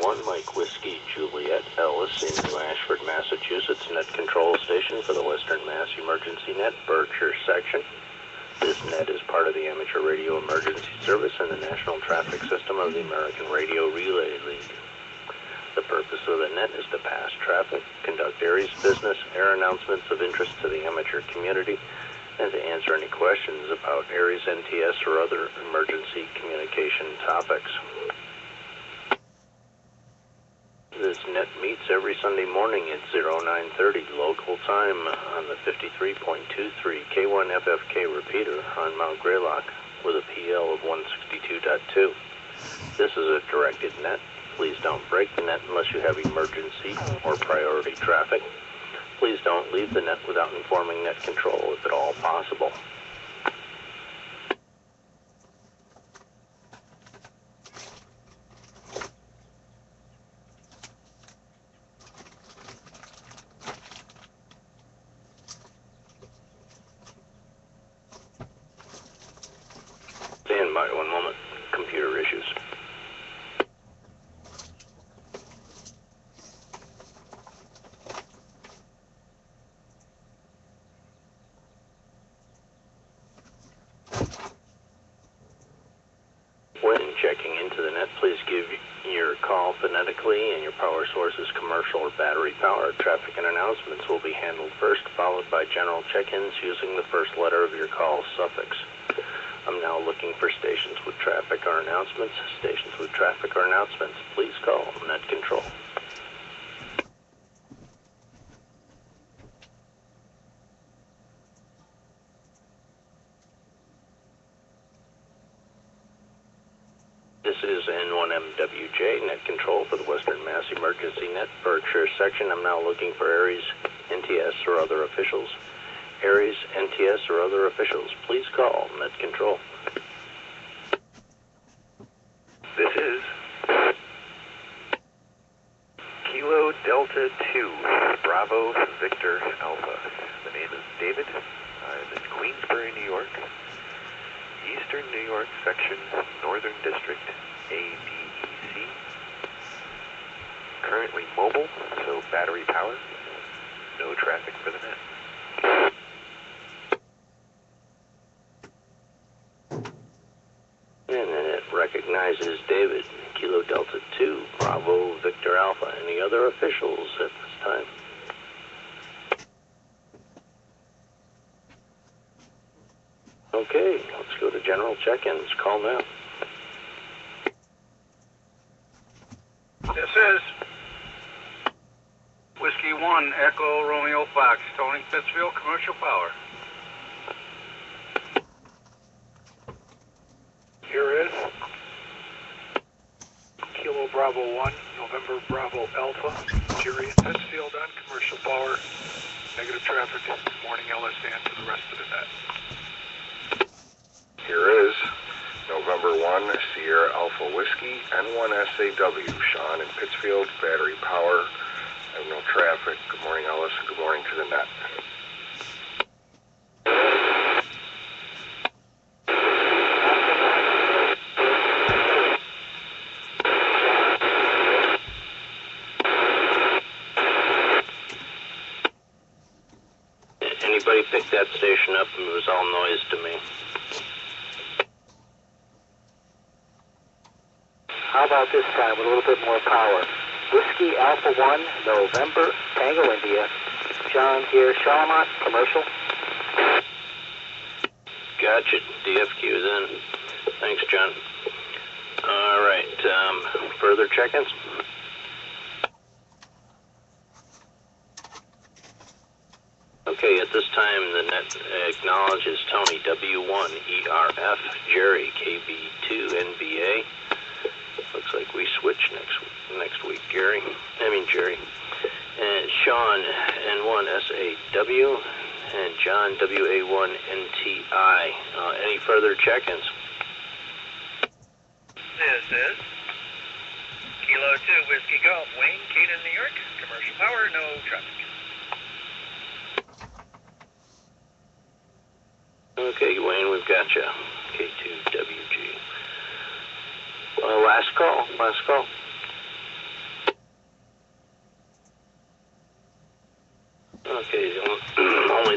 1, Mike Whiskey Juliet Ellis in New Ashford, Massachusetts, net control station for the Western Mass Emergency Net, Berkshire section. This net is part of the Amateur Radio Emergency Service and the National Traffic System of the American Radio Relay League. The purpose of the net is to pass traffic, conduct areas business, air announcements of interest to the amateur community, and to answer any questions about areas NTS or other emergency communication topics. This net meets every Sunday morning at 0930 local time on the 53.23 K1FFK repeater on Mount Greylock with a PL of 162.2. This is a directed net. Please don't break the net unless you have emergency or priority traffic. Please don't leave the net without informing net control if at all possible. Stand by 1 moment. Computer issues. When checking into the net, please give your call phonetically and your power source is commercial or battery power. Traffic and announcements will be handled first, followed by general check-ins using the first letter of your call suffix. I'm now looking for stations with traffic or announcements. Stations with traffic or announcements, please call net control. This is N1MWJ, net control for the Western Mass Emergency Net, Berkshire section. I'm now looking for Aries, NTS, or other officials. Aries, NTS, or other officials, please call net control. This is Kilo Delta 2, Bravo Victor Alpha. The name is David. I'm in Queensbury, New York. Eastern New York section, Northern District, ADEC. Currently mobile, so battery power. No traffic for the net. And then it recognizes David, Kilo Delta 2, Bravo Victor Alpha. Any other officials at this time? Okay, let's go to general check-ins. Call now. This is Whiskey 1, Echo Romeo Fox, Tony Pittsfield, Commercial Power. Here is Kilo Bravo 1, November Bravo Alpha, Jerry in Pittsfield on Commercial Power. Negative traffic, morning LSN to the rest of the net. Here is November 1, Sierra Alpha Whiskey, N1SAW, Sean in Pittsfield, battery power. I have no traffic. Good morning, Ellis, and good morning to the net. Anybody pick that station up? It was all noise to me. How about this time with a little bit more power? Whiskey Alpha 1, November, Tango India, John here, Charlemont, Commercial. Gotcha. DFQ is in. Thanks, John. All right. Further check-ins? Okay, at this time, the net acknowledges Tony W1 ERF, Jerry KB2 NBA. Looks like we switch next week, Jerry. And Sean N1 SAW and John WA1 NTI. Any further check-ins? This is Kilo 2, Whiskey Golf, Wayne, Keaton, New York, Commercial Power, no traffic. Okay, Wayne, we've got you. K2WG. Last call.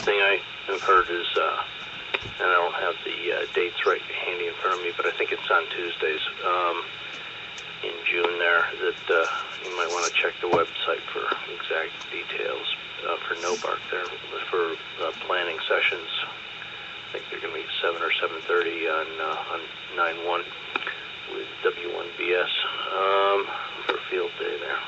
thing I have heard is, and I don't have the dates right handy in front of me, but I think it's on Tuesdays in June there, that you might want to check the website for exact details for NOBARC there, for planning sessions. I think they're going to be 7 or 7:30 on 9/1 with W1BS for field day there.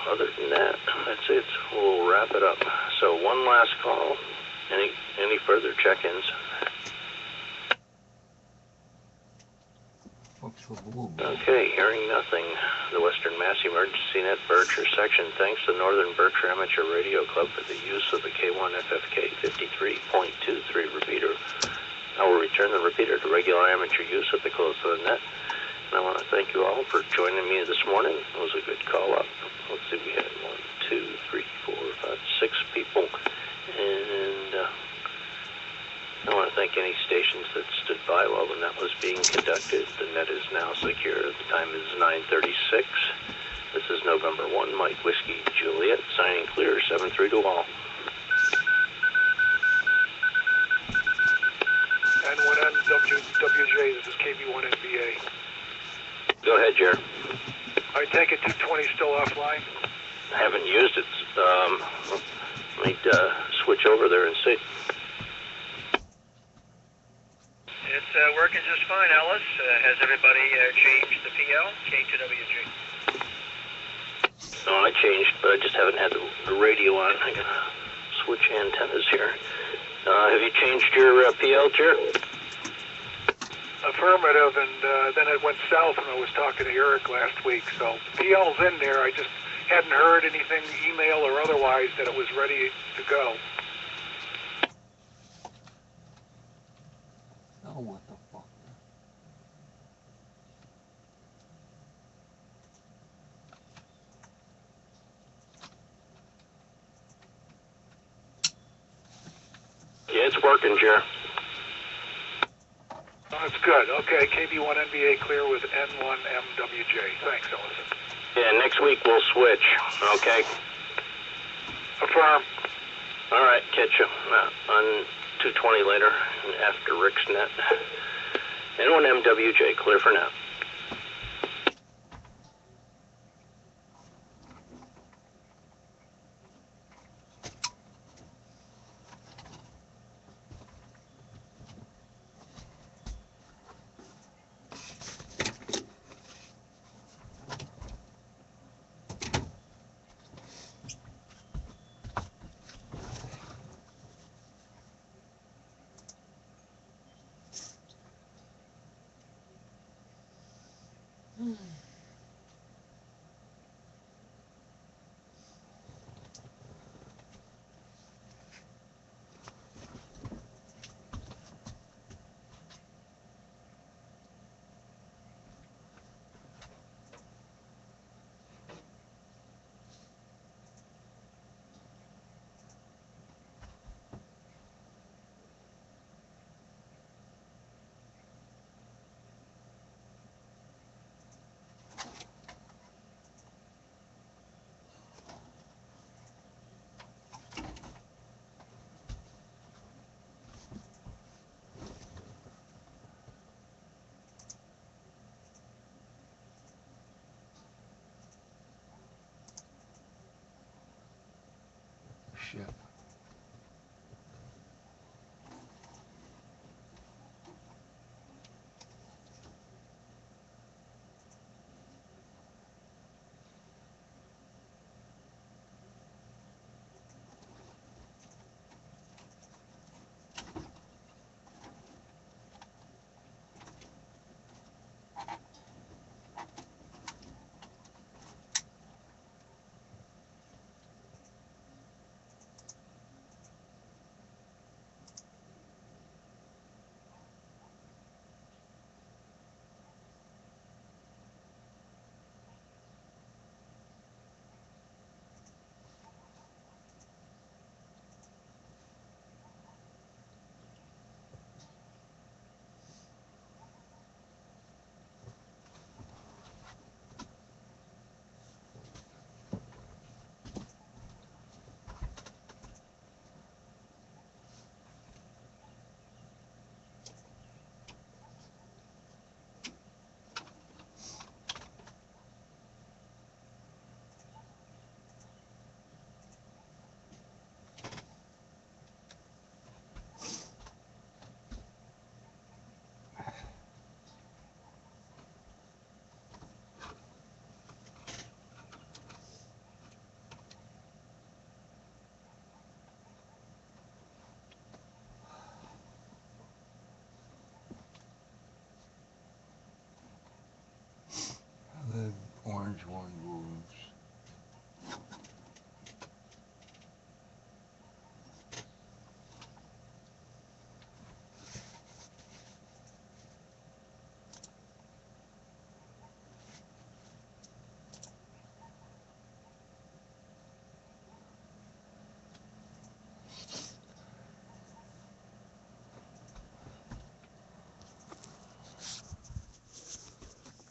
Other than that, I'd say we'll wrap it up. So one last call. Any further check-ins? Okay, hearing nothing. The Western Mass Emergency Net Berkshire section thanks the Northern Berkshire Amateur Radio Club for the use of the K1FFK 53.23 repeater. I will return the repeater to regular amateur use at the close of the net. And I want to thank you all for joining me this morning. It was a good call up. Let's see, we had 1, 2, 3, 4, 5, 6 people. And I want to thank any stations that stood by while the net was being conducted. The net is now secure. The time is 9:36. This is November 1, Mike Whiskey Juliet, signing clear, 7-3 to all. N1N WJ, this is KB1NBA. Go ahead, Jared. I take it 220 still offline? I haven't used it. Let me switch over there and see. It's working just fine, Ellis. Has everybody changed the PL, K2WG? No, I changed, but I just haven't had the radio on. I gotta switch antennas here. Have you changed your PL, Jared? Affirmative, and then it went south when I was talking to Eric last week. So PL's in there. I just hadn't heard anything, email or otherwise, that it was ready to go. Oh, what the fuck? Yeah, it's working, Jared. Oh, that's good. Okay, KB1NBA clear with N1MWJ. Thanks, Ellison. Yeah, next week we'll switch, okay? Affirm. All right, catch you on 220 later after Rick's net. N1MWJ, clear for now. Shit.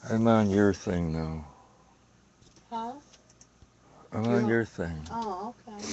I'm on your thing now. Huh? I'm You're on on- your thing. Oh, okay.